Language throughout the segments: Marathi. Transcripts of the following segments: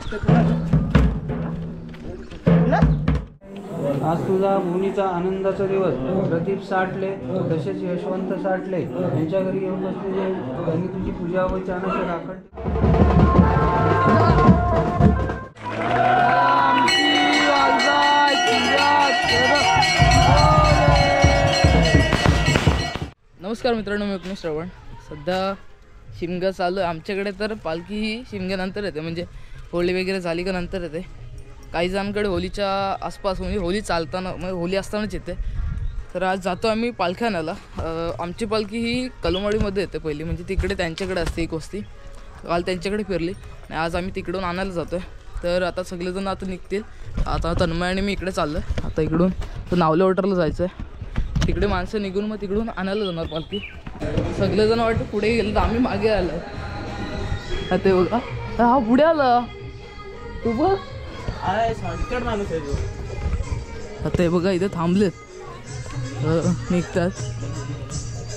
आज तुझा भूमीचा आनंदाचा दिवस. प्रदीप साठले तसेच यशवंत साठले यांच्या घरी येऊन बसलेले त्यांनी तुझी पूजा व चानाचे राखण. नमस्कार मित्रांनो, मी एकूण श्रवण. सध्या शिमगा चालू आहे आमच्याकडे. तर पालखी ही शिमग्यानंतर येते, म्हणजे होळी वगैरे झाली का नंतर येते. काही जणांकडे होलीच्या आसपास, म्हणजे होली चालताना, म्हणजे होली असतानाच येते. तर आज जातो आम्ही पालखी आणायला. आमची पालखी ही कलमवाडीमध्ये येते पहिली, म्हणजे तिकडे त्यांच्याकडे असते एक वस्ती. काल त्यांच्याकडे फिरली आणि आज आम्ही तिकडून आणायला जातो आहे. तर आता सगळेजण आता निघतील. आता तन्मय आणि मी इकडे चाललो आहे. आता इकडून तर नावले वॉटरला जायचं आहे. तिकडे माणसं निघून मग तिकडून आणायला जाणार पालखी. सगळेजण वाटतं पुढे गेलं तर आम्ही मागे आलो. ते बघा, हा पुढे आला तू बघ. ते बघा इथे थांबलेत, निघतात.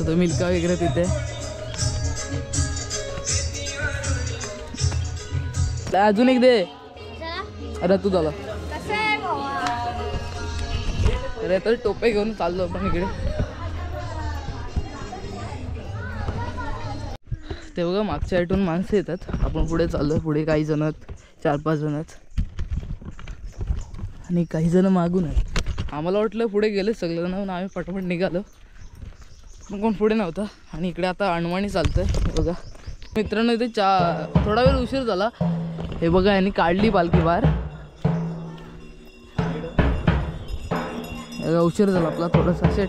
तर मिल्का वगैरे तिथे. अजून एक दे. अरे तू झाला. अरे तर टोपे घेऊन चाललो आपण इकडे. ते बघा मागच्या साईडून माणसं येतात. आपण पुढे चाललो. पुढे काही जण आहेत, 4-5 जण आहेत आणि काही जण मागून आहेत. आम्हाला वाटलं पुढे गेले सगळेजण, म्हणून आम्ही पटापट निघालो. पण कोण पुढे नव्हता. आणि इकडे आता अणवाणी चालतंय. बघा मित्रांनो, इथे थोडा वेळ उशीर झाला. हे बघा यांनी काढली पालखी बाहेर. उशीर झाला आपला थोडासा सेट.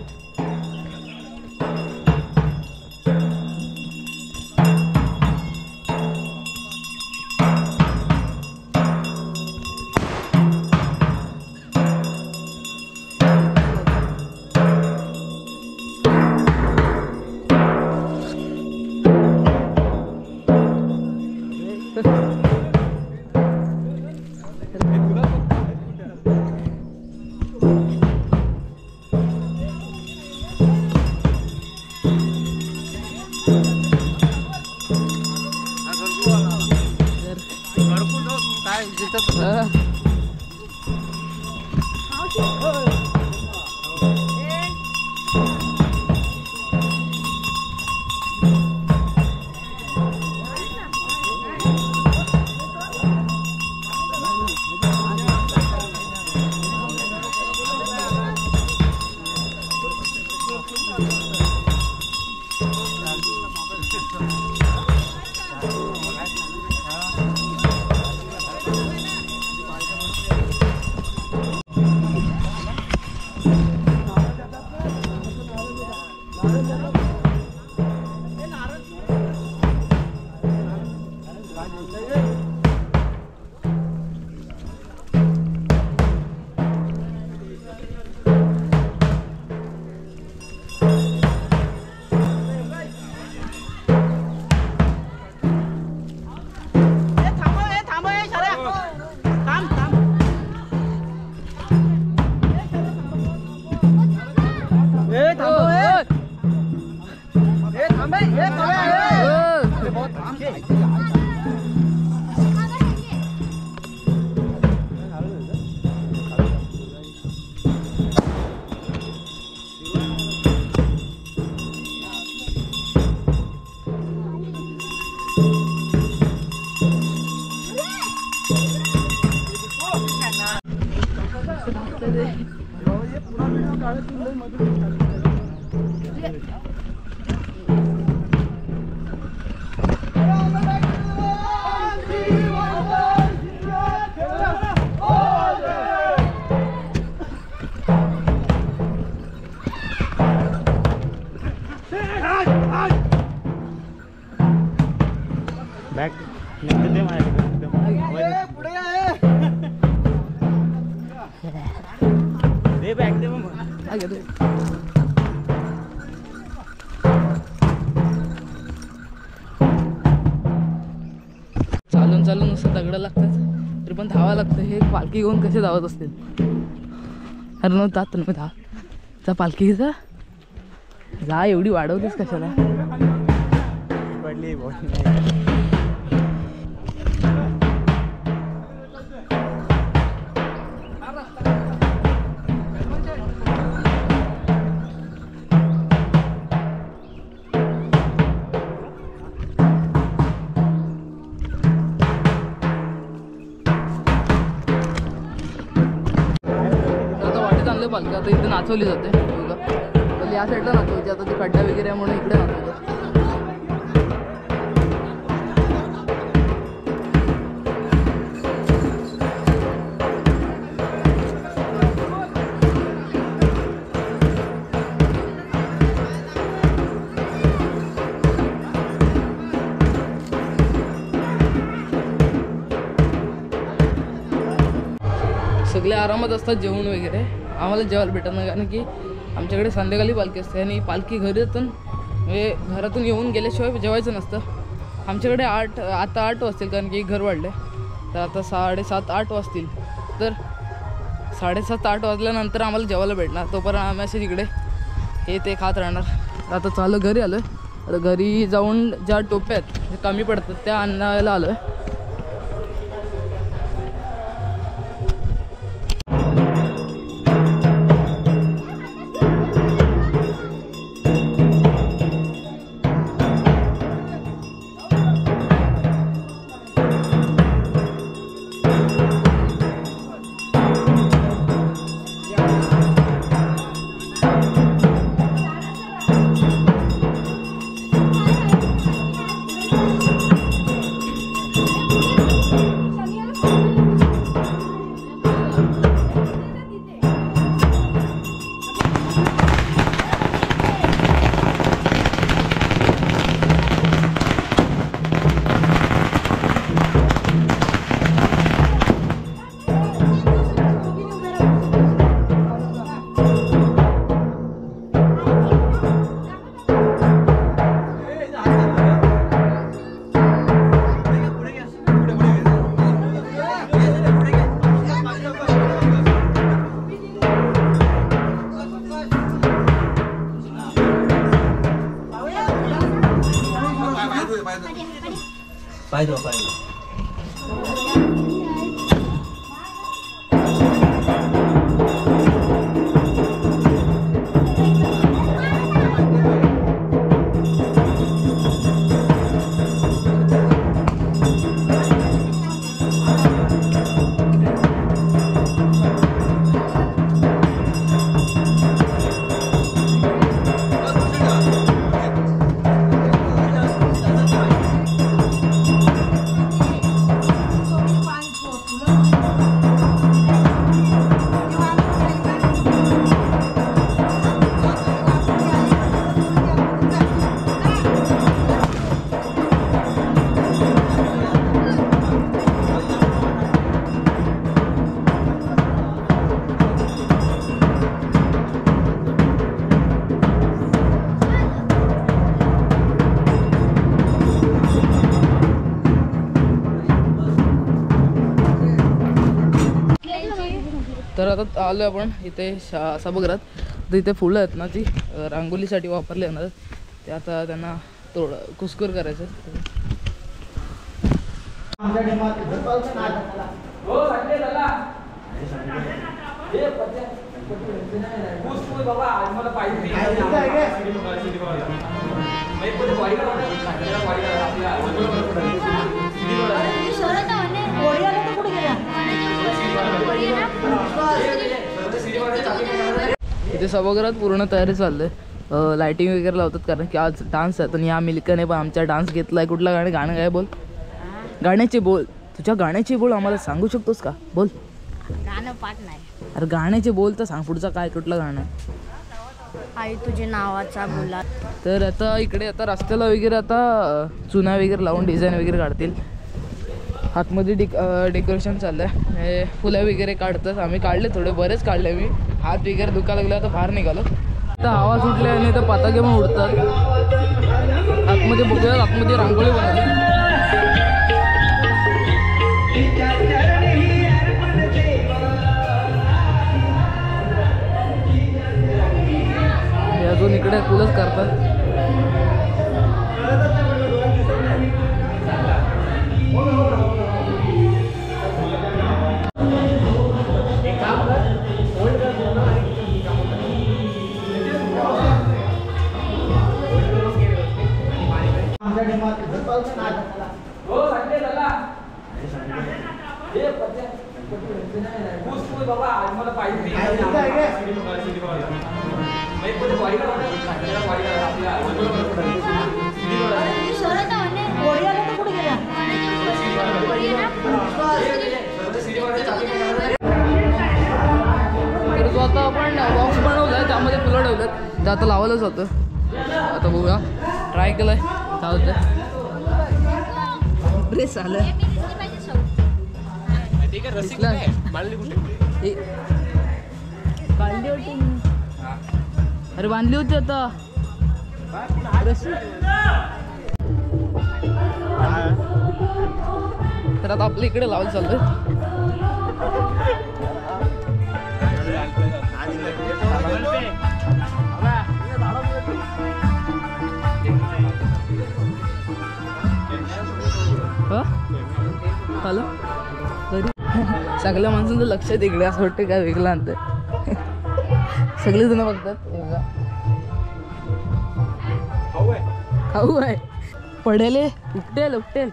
बॅग निघते माझ्याकडे. दे बॅग दे मग. चालून चालून नुसतं दगडं लागतात तरी पण धावा लागतं. हे पालखी घेऊन कसे धावत असतील. अरे न जात ना धा त्या पालखीचा जा एवढी वाढवलीस कशाला. पालखी आता इथे नाचवली जाते बघा. पहिले या साईडला नाचवायची, आता ती खड्डा वगैरे आहे म्हणून इकडे नाचवतात. सगळे आरामात असतात जेवण वगैरे. आम्हाला जेवायला भेटत नाही कारण की आमच्याकडे संध्याकाळी पालखी असते आणि पालखी घरातून म्हणजे घरातून येऊन गेल्याशिवाय जेवायचं नसतं. आमच्याकडे आता 8 वाजतील कारण की घर वाढलं आहे, तर आता 7:30-8 वाजतील. तर 7:30-8 वाजल्यानंतर आम्हाला जेवायला भेटणार. तोपर्यंत आम्ही असे तिकडे हे ते खात राहणार. आता चालू घरी आलो आहे. आता घरी जाऊन ज्या टोप्या आहेत कमी पडतात त्या आणायला आलो आहे. पाहिजे तर आता आलो आपण इथे सभागृहात. तर इथे फुलं आहेत ना ती रांगोलीसाठी वापरले जाणार, ते आता त्यांना कुस्कूर करायचं. इथे सभागृहात पूर्ण तयारी चालली आहे. लाइटिंग वगैरे लावतात कारण की आज डान्स आहे. तर या मिल्काने पण आमचा डान्स घेतलाय. कुठला गाणं काय बोल, गाण्याचे बोल, तुझ्या गाण्याचे बोल आम्हाला सांगू शकतोस का? बोल. गाणं पाठ नाही. अरे गाण्याचे बोल तर सांग, पुढचा काय कुठलं गाणं? आई तुझे नावाचा मुला. तर आता इकडे आता रस्त्याला वगैरे आता चुना वगैरे लावून डिझाईन वगैरे काढतील. आतमध्ये डेकोरेशन चाललं आहे, फुलं वगैरे काढतात. आम्ही काढले थोडे, बरेच काढले. मी हात वगैरे दुखायला लागला तर बाहेर निघालो. तर हवा सुटले आणि तर पताके पण उडतात. आतमध्ये बघूया, आतमध्ये रांगोळी बनवली. अजून इकडे फुलंच करतात. तर जो आता आपण बॉक्स बनवलाय त्यामध्ये फुलं ठेवलेत, जे आता लावायलाच होतं. आता बघूया, ट्राय केलंय काय होतं. ड्रेस आलं काढली होती, अरे बांधली होती आता. तर आता आपल्या इकडे लावायला चाललंय. हॅलो सगळ्या माणसांचं लक्ष इकडे असं वाटतं काय वेगळं आणतं. सगळे जण बघतात. खाऊ आहे पडेले उपटेल उपटेल,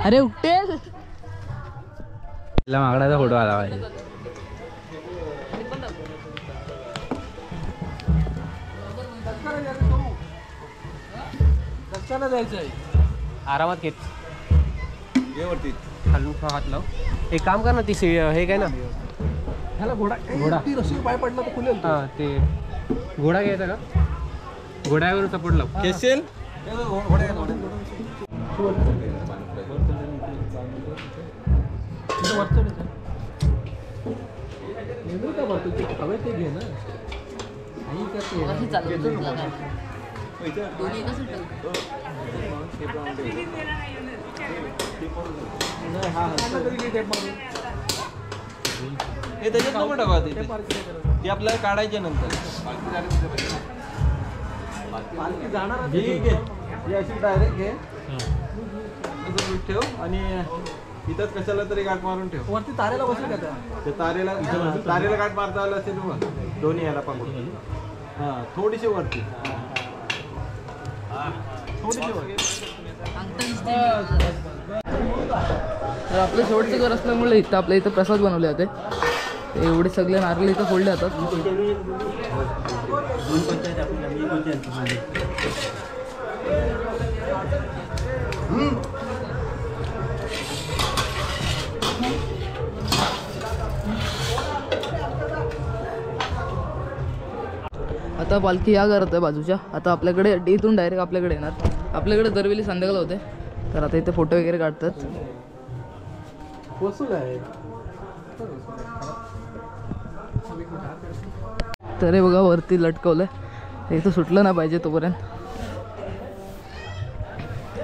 अरे उपटेल. मागडाचा फोटो आला पाहिजे. आरामात घेत वरती खालून हात लाव. एक काम कर ना, ती हे काय ना ह्याला घोडा ती रस्सी पाय पडला तर खुलेल. हां ते घोडा घ्यायचा का, घोड्यावर सपोर्ट लाव. केसेल ते घे ना. हे त्याच्यात नको टाका, ते आपल्याला काढायचे नंतर. ठीक आहे, ही अशी डायरेक्ट घे, ठेव आणि इथंच कशाला तरी गाठ मारून ठेव. वरती तारेला बसेल का ते तारेला गाठ मारता आलं असेल बघ, दोन्ही याला पकडून. हां थोडीशी वरती, थोडीशी वरती. तर आपलं शेवटचं घर असल्यामुळे इथं आपल्या इथं प्रसाद बनवले जाते. एवढे सगळे नारळ इथं फोडले जातात. आता पालखी या घरात आहे बाजूच्या. आता आपल्याकडे इथून डायरेक्ट आपल्याकडे येणार. आपल्याकडे दरवेळी संध्याकाळ होते, तर आता इथे फोटो वगैरे काढतात. तर हे बघा वरती लटकवलंय, इथं सुटलं ना पाहिजे तोपर्यंत.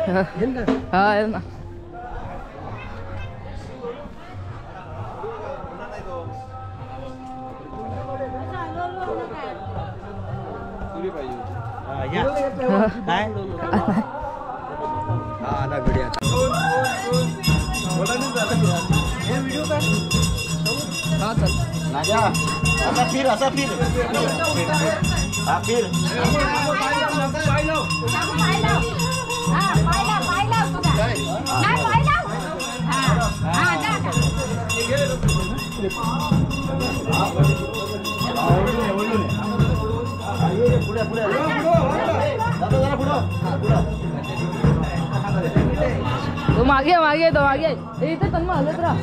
हा आहे ना. हा चल असा फिर हा फिर. तो मागे मागे तो मागे इथे तन्म हलत राहा.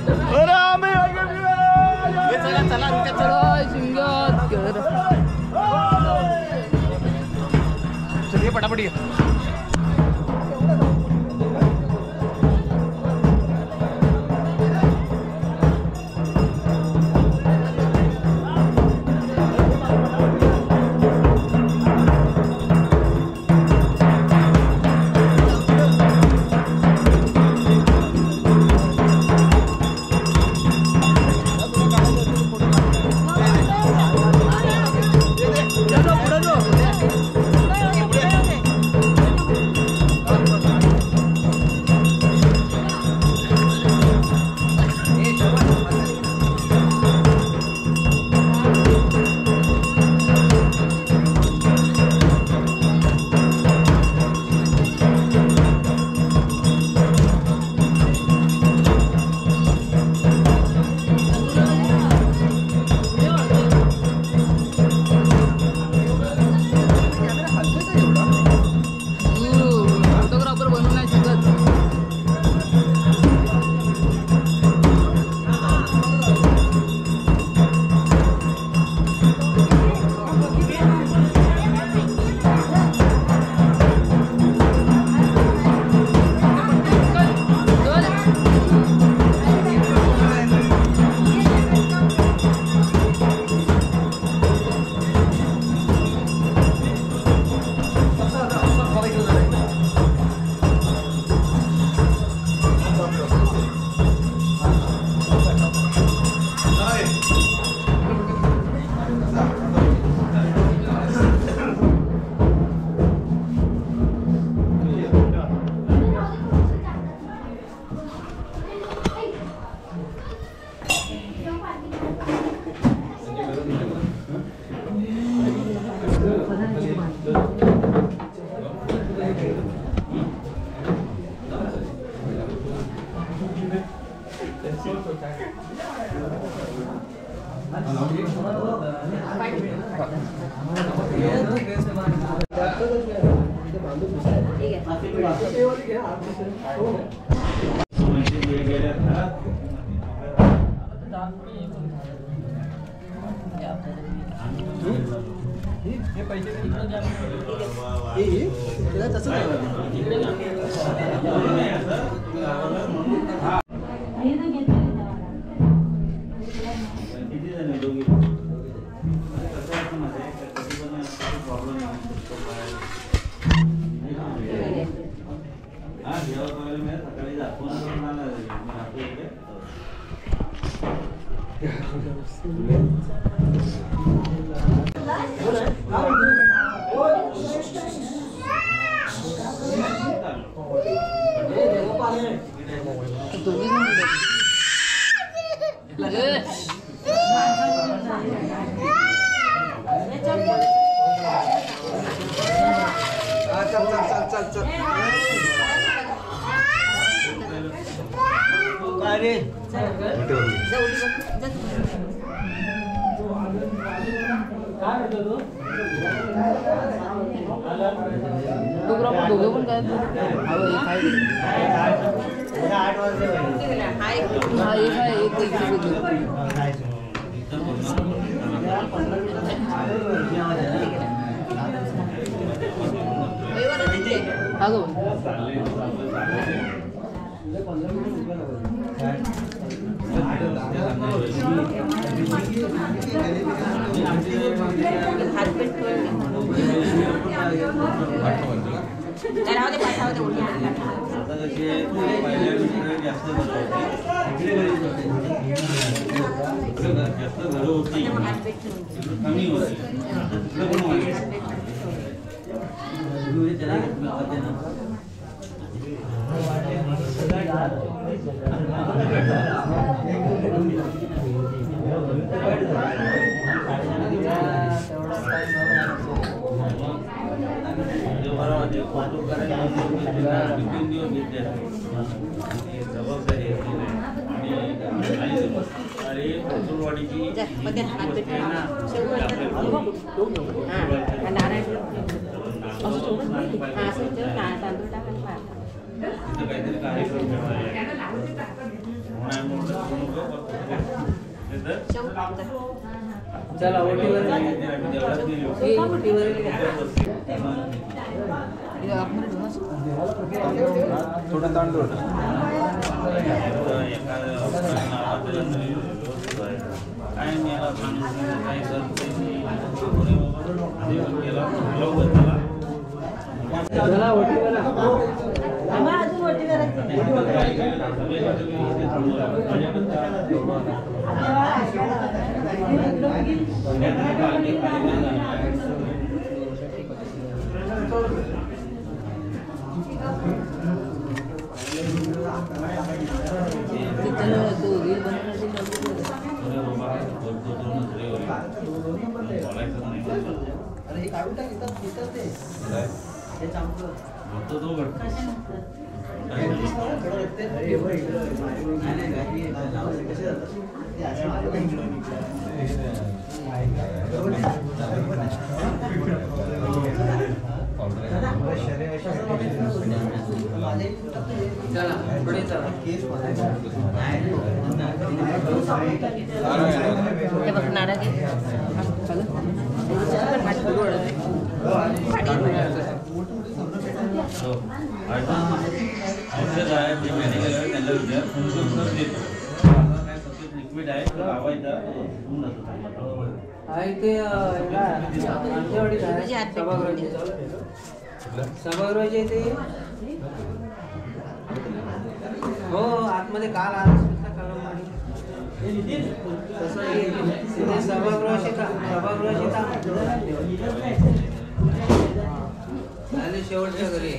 चलिए पटापट. दोघं पण काय चला थोडं तांदूळ सभागृहाच्या इथे हो आतमध्ये काल आला सभागृहाशी झाले शेवटच्या घरी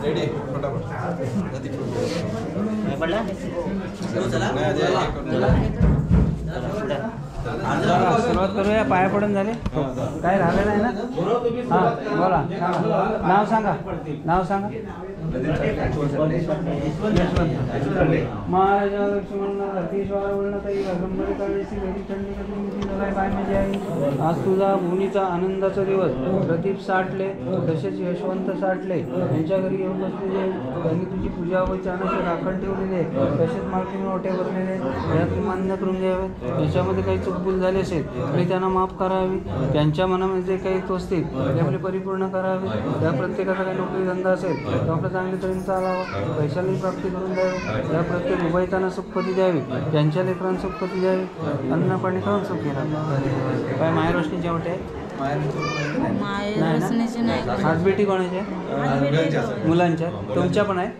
रेडी फटाफट पडला सुरुवात करूया. पाया पडून झाले काय राहिलेलं आहे ना? हां बोला, सांगा नाव, सांगा नाव, सांगा. महाराजा लक्ष्मण अतिश्वर वर्णताई अगंबरी काळेची घरी थंडी कधी काय मजा आहे. आज तुझा भूनीचा आनंदाचा दिवस. प्रदीप साठले तसेच यशवंत साठले यांच्या घरी येऊन बसलेले. त्यांनी तुझी पूजा व चाणाचे राखण ठेवलेले. तसेच मालकीने ओटे भरलेले. यात मान्य करून घ्यावे. त्याच्यामध्ये काही चुकबुल झाली असेल तरी त्यांना माफ करावी. त्यांच्या मनामध्ये जे काही तो असतील ते आपले परिपूर्ण करावे. त्या प्रत्येकाचा काही नोकरी धंदा असेल तो आपलं चांगली तऱ्हेने चालावा. पैशालाही प्राप्ती करून द्यावी. त्या प्रत्येक उभयतांना सुखपती द्यावी. त्यांच्या लेकरांना सुखपती द्यावी. अन्न पाणी खाऊन सुख घेणार. काय माया रोशनीचे ओटे आहेत? हातबेटी कोणाच्या? मुलांच्या. तुमच्या पण आहे?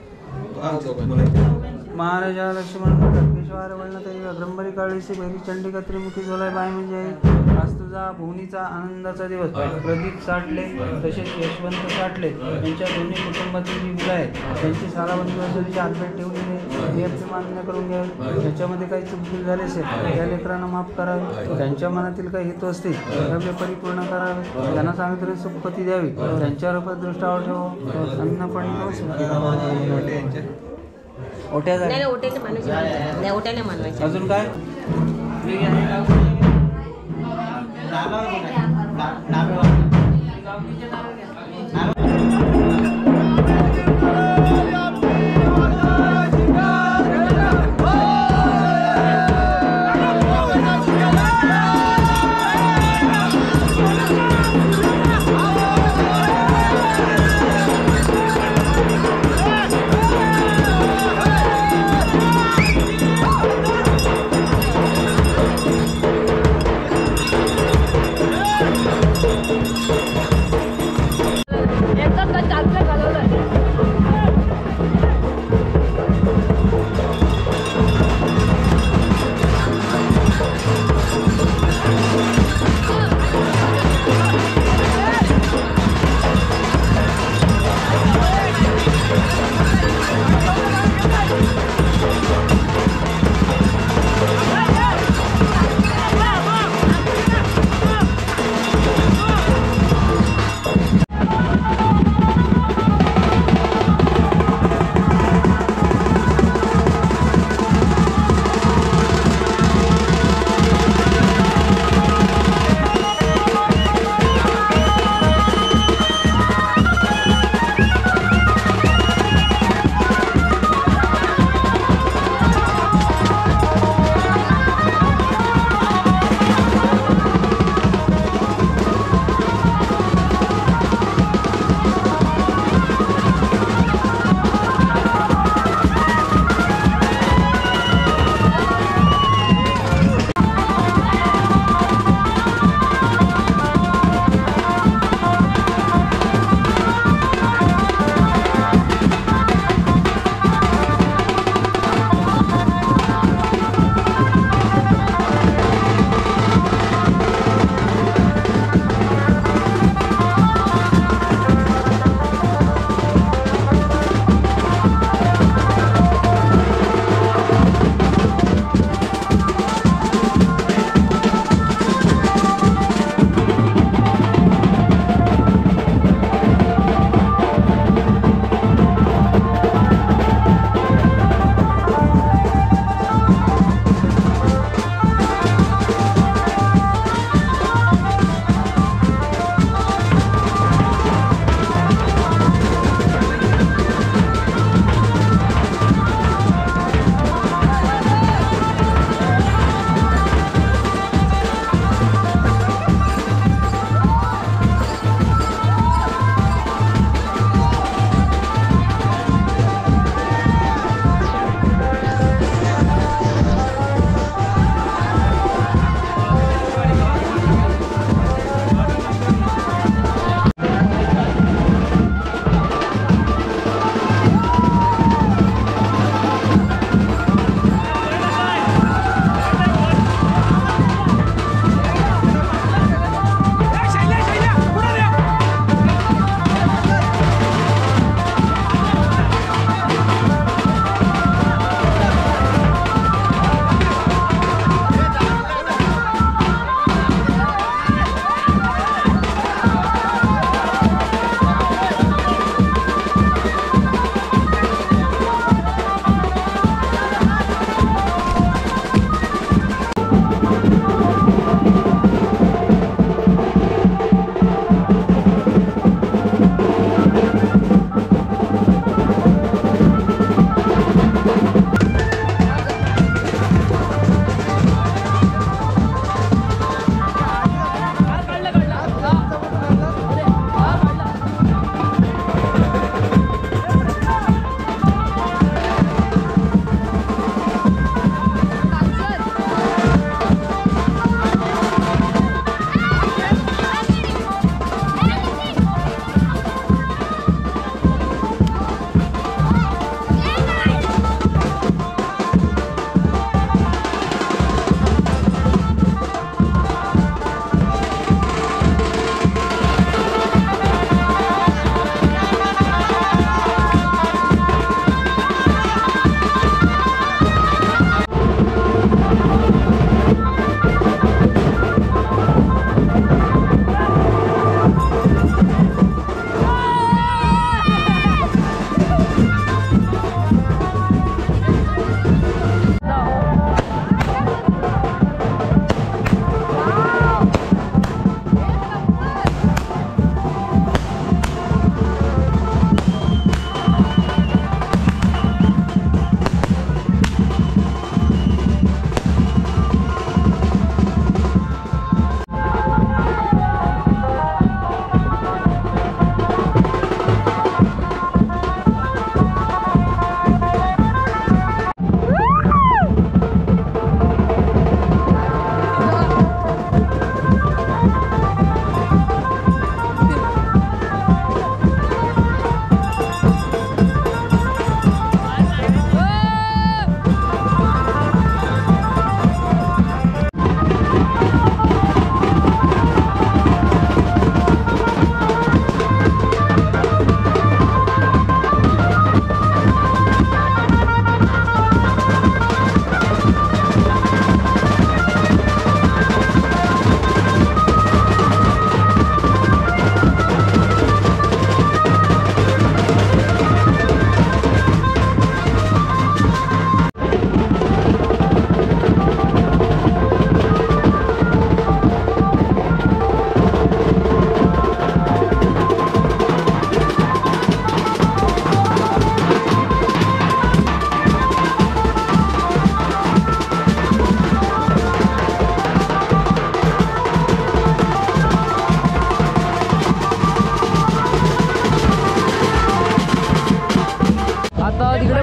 महाराजा लक्ष्मण खडकेश्वर वर्णताई अग्रंबरी काळीसी बैरी चंडिका त्रिमुखी झोलाय बाय म्हणजे आई. आज तुझा भूनीचा आनंदाचा दिवस. प्रदीप साठले तसेच यशवंत साठले यांच्या दोन्ही कुटुंबातील जी मुलं आहेत त्यांची सालावधी वर्षाची हातभेट ठेवलेली आहे. हे आपले मान्य करून घ्यावे. त्याच्यामध्ये काही चुकबुल झाले असेल त्या लेकरांना माफ करावे. त्यांच्या मनातील काही हेतू असतील ते आपले परिपूर्ण करावे. त्यांना चांगली सुखपती द्यावी. त्यांच्यावर दृष्टावर ठेवावं. अन्न पाणी खाऊन सुखी. ओट्या झाल्या. अजून काय?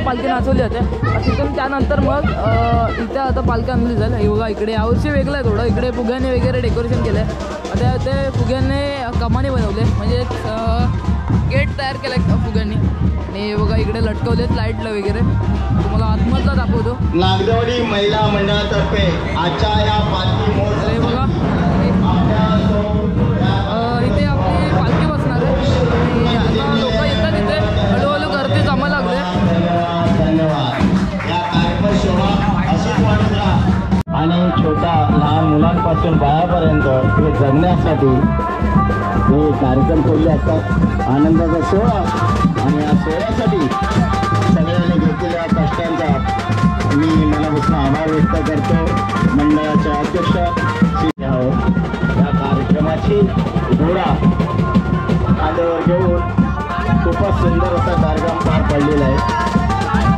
पालखी नाचवली जाते. तिथून त्यानंतर मग इथे आता पालखी आणली जाईल. हे बघा इकडे यावर्षी वेगळं आहे थोडं. इकडे फुग्याने वगैरे डेकोरेशन केलं आहे. आता ते फुग्याने कमानी बनवले म्हणजे गेट तयार केलं आहे फुग्यांनी. आणि हे बघा इकडे लटकवलेत लाईटला वगैरे. तुम्हाला आतमधला दाखवतो. नागदेवडी महिला मंडळातर्फे आजच्या या पालखी महोत्सव हे बघा इथे आपली पालखी बसणार आहे. आणि आता लोक येतात इथे हळूहळू गर्दी जमा लागले. धन्यवाद. या कार्यक्रम शोभा अशीच वाढत राहा आणि छोट्या लहान मुलांपासून बायापर्यंत हे जगण्यासाठी हे कार्यक्रम ठेवले असतात. आनंदाचा सोहळा आणि या सोहळ्यासाठी सगळ्यांनी घेतलेल्या कष्टांचा मी मनापासून आभार व्यक्त करतो. मंडळाचे अध्यक्ष या कार्यक्रमाची घोडा खांद्यावर घेऊन खूपच सुंदर असा कार्यक्रम पार पडलेला आहे.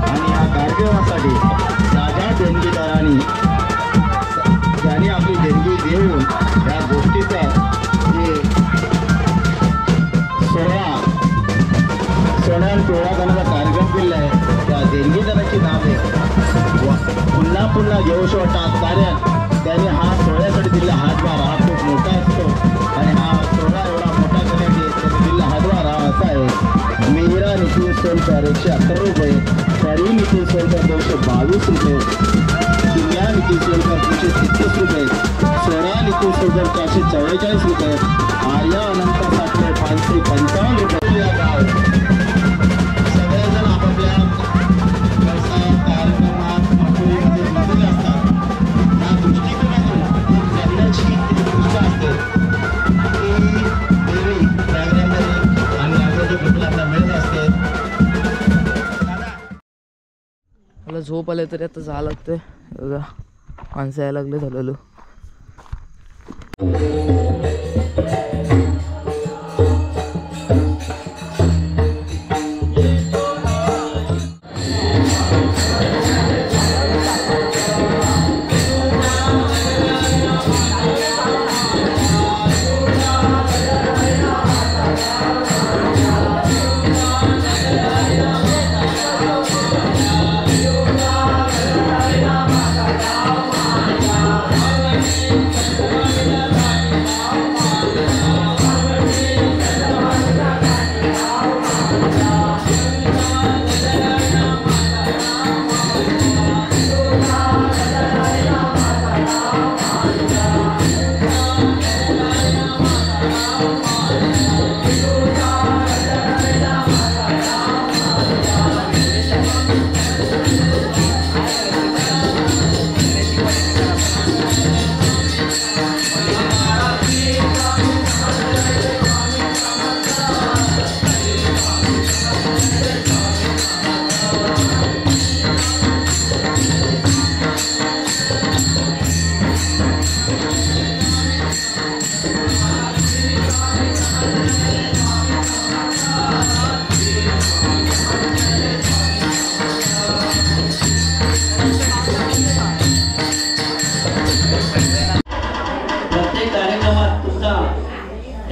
आणि या कार्यक्रमासाठी राजा देणगीदारांनी ज्यांनी आपली देणगी देऊन या गोष्टीचा जे सोन्यान पिवळा करण्याचा कार्यक्रम केलेला आहे त्या देणगीदाराची नावे पुन्हा पुन्हा घेऊशी वाटतात. कारण त्यांनी हा सोहळ्यासाठी दिलेला हातभार हा खूप मोठा असतो. आणि हा सोहळा एवढा मोठा करण्यासाठी त्यांनी दिलेला हातभार हा असा आहे. मिहिरा नितीन सोनकर 111 रुपये, परी नितीन सोनकर 222 रुपये, किमया नितीन सोनकर 333 रुपये, सोना नितीन सोनकर 444 रुपये, आर्या अनंत साठे 555 रुपये. या गाव सगळेजण आपापल्या व्यवसायात कार्यक्रमात नोकरीमध्ये मजेत असतात. या दृष्टिकोनातून जगण्याची दृष्टी असते ती देवी त्यागऱ्यांमध्ये आणि आजूबाजू कुटुंबांना मिळत असते. मला झोप आले तरी आता जावं लागतंय. बघा माणसं यायला लागले झालेलो.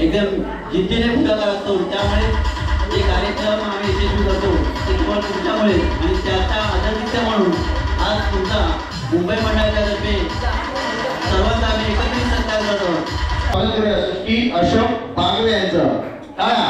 एकदम जिद्दीने पुढाकार असतो. त्यामुळे जे कार्यक्रम आम्ही यशस्वी करतो ते केवळ तुमच्यामुळे आणि त्याचा आदरातिथ्य म्हणून आज तुमचा मुंबई मंडळातर्फे सर्वांचा आम्ही एकत्रित सत्कार करतो. की अशोक बागवे यांचं टाळा.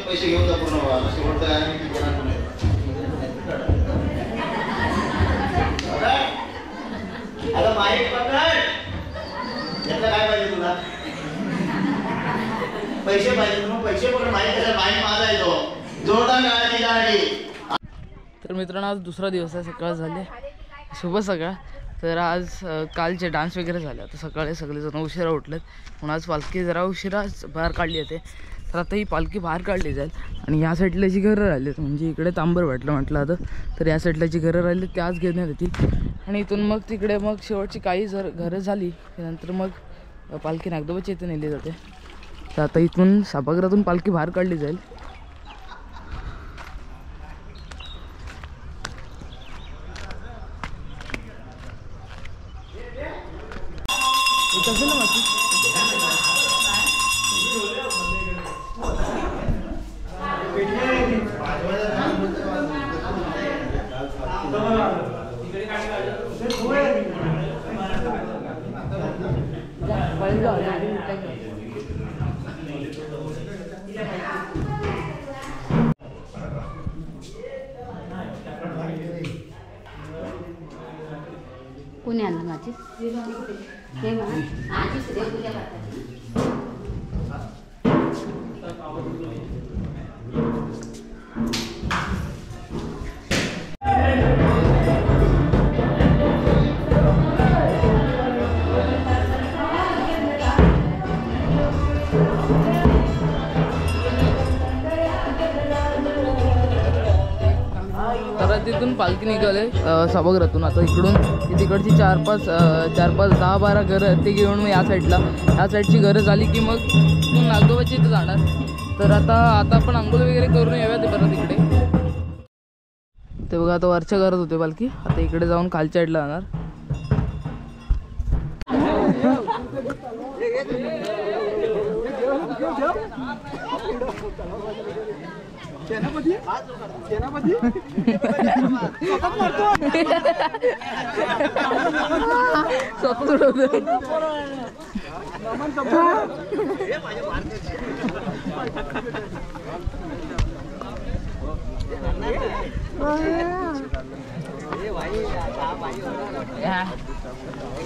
पैसे घेऊन जा पूर्ण व्हा शेवटचं गाणं मी घेणार नाही. आता माईक पकड. यातलं काय पाहिजे तुला? पैसे पाहिजे मग पैसे पकड. माईक माझा येतो जोरदार गाण्याची गाडी. तर मित्रांनो आज दुसरा दिवस आहे. सकाळ झाली, शुभ सकाळ. तर आज कालचे डान्स वगैरे झाले. आता सकाळी सगळेजण उशिरा उठलेत म्हणून आज पालखी जरा उशिरा बाहेर काढली येते. तर आता ही पालखी बाहेर काढली जाईल आणि या साईडला जी घरं राहिलीत म्हणजे इकडे तांबर वाटलं म्हटलं आता तर या साईडला जी घरं राहिली ती आज घेण्यात येतील आणि इथून मग तिकडे मग शेवटची काही जर घरं झाली त्यानंतर मग पालखी नागदोबाची इथे नेली जाते. तर आता इथून सभागृहातून पालखी बाहेर काढली जाईल. कोणी आणलं माझी हे आजीच देवपूजा करतात. तर तिथून पालखी निघाले सभागृहातून. आता इकडून तिकडची 4-5-10-12 घरं ते घेऊन मग या साईडची घरं झाली की मग नागदोबाची इथं जाणार. तर आता आपण आंघोळ वगैरे करून येऊया ते परत इकडे. ते बघा आता वरच्या घरात होते पालखी, आता इकडे जाऊन खालच्या साईडला जाणार.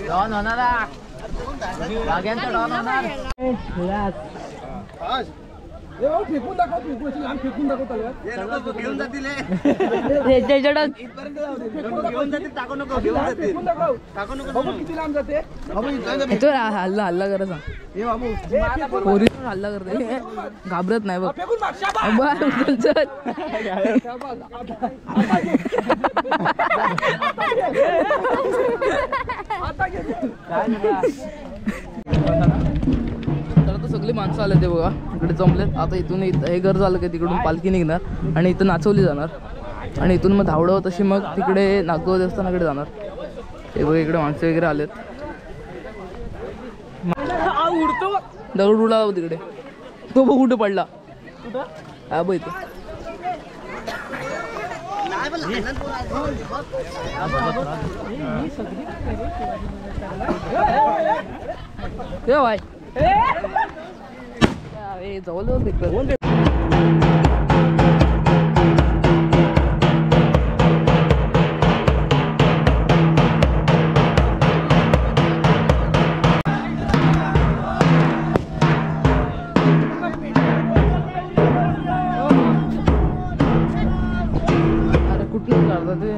डॉन होणार फेकून दाखव घेऊन जातील किती लांब जाते. हल्ला करत हल्ला करते घाबरत नाही बघ. तर आता सगळी माणसं आले ते बघा इकडे जमलेत. आता इथून हे घर झालं की तिकडून पालखी निघणार आणि इथं नाचवली जाणार आणि इथून मग धावडं तशी मग तिकडे नागदोबा देवस्थानाकडे जाणार. हे बघा इकडे माणसं वगैरे आलेत. दगड उडला तिकडे तो बघ कुठे पडला. हा बघ इथं भाई जवळ जवळ तिकडे कुठून काढतात ते.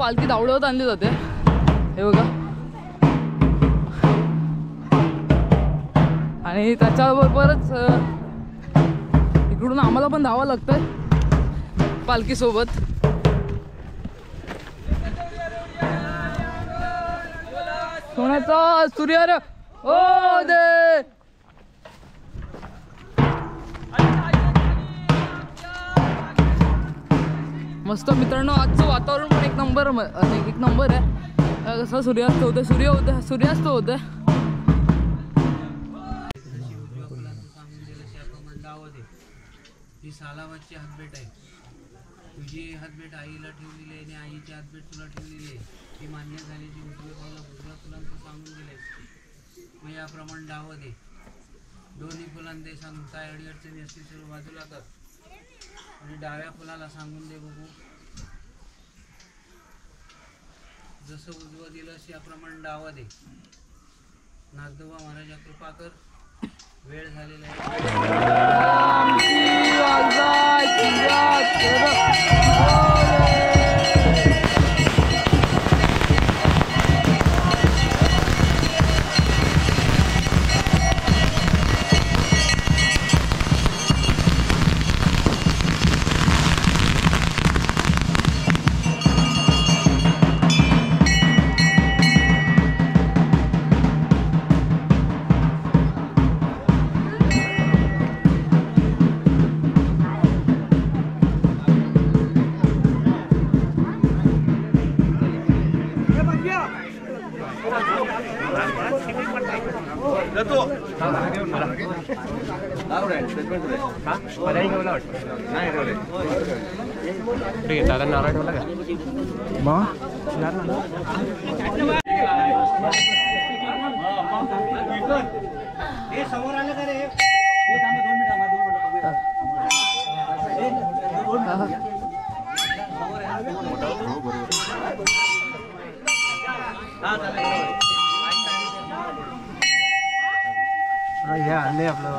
पालखी धावडवत आणली जाते. हे बघा. आणि त्याच्याबरोबरच इकडून आम्हाला पण धावावं लागतं पालखीसोबत. सोन्याचा सूर्य रे ओ दे. मस्त मित्रांनो, आजचं वातावरण पण एक नंबर आहे. कसं सूर्यास्त होतं, सूर्यास्त होतं. ही सालाबादची हातभेट आहे. तुझी हातभेट आईला ठेवलेली आहे आणि आईची हातभेट तुला ठेवलेली आहे. ती मान्य झाल्याची उजव्या फुलांचं सांगून दिलंय. मग याप्रमाणे डावं दे. दोन्ही फुलांदे सांगून काय अडीअडचणी असतील सर्व बाजूला कर. आणि डाव्या फुलाला सांगून दे बघू. जसं उजवं दिलंस याप्रमाणे डावं दे. नागदेवा महाराजा कृपा कर. वेळ झालेला आहे. दादा नारळ ठेवला का समोर आलं का रे? हे आणले आपलं.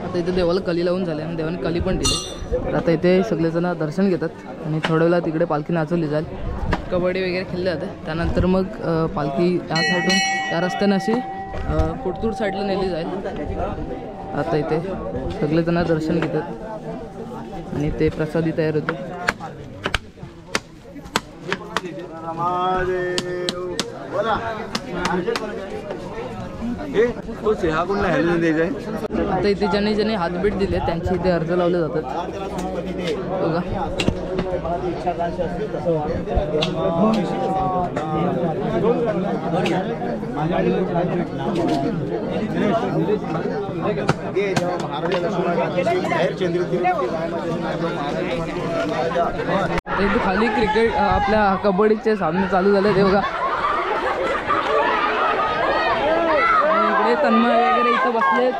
आता इथे देवाला कली लावून झाले आणि देवाने कली पण दिली. तर आता इथे सगळेजण दर्शन घेतात आणि थोड्या वेळा तिकडे पालखी नाचवली जाईल. कबड्डी वगैरे खेळले जाते. त्यानंतर मग पालखी या साईडून त्या रस्त्याने अशी कोटतूर साईडला नेली जाईल. आता इथे सगळेजण दर्शन घेतात आणि ते प्रसादी तयार होते. आता इथे ज्यांनी ज्यांनी हातभेट दिले त्यांचे इथे अर्ज लावले जातात. बघा इथे खाली क्रिकेट आपल्या कबड्डीचे सामने चालू झाले. ते बघा इकडे तन्मय वगैरे इथं बसलेत.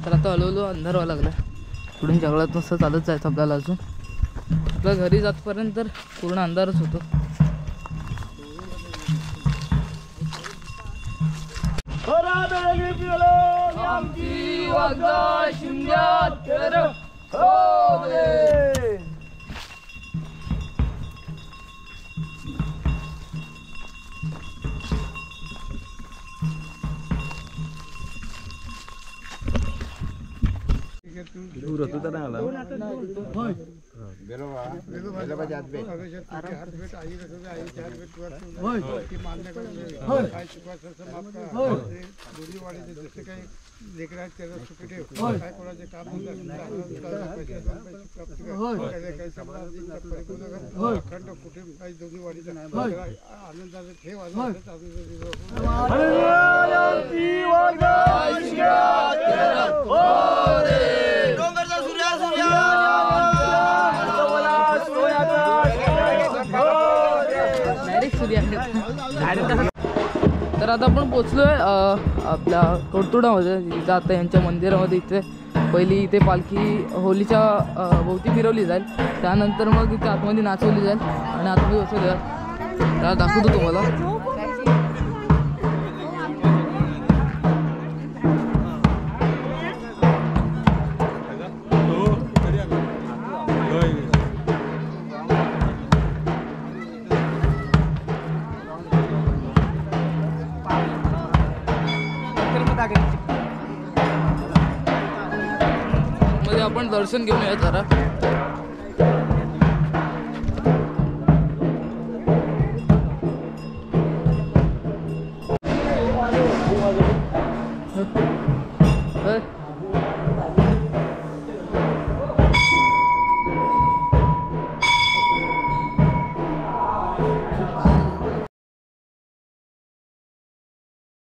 तर आता हळूहळू अंधार व्हायला लागला. पुढून जंगलात मस्त चालत जायचं आपल्याला. अजून आपल्या घरी जातपर्यंत तर पूर्ण अंधारच होतो. दूर होतो तर आला तर आता आपण पोचलोय आपल्या कोथरुडामध्ये, जिथं आता यांच्या मंदिरामध्ये. इथे पहिली इथे पालखी होलीच्या भोवती फिरवली जाईल, त्यानंतर मग इथे आतमध्ये नाचवली जाईल आणि आतमध्ये बसवली जाईल. त्याला दाखवतो तुम्हाला. मध्ये आपण दर्शन घेऊन या जरा.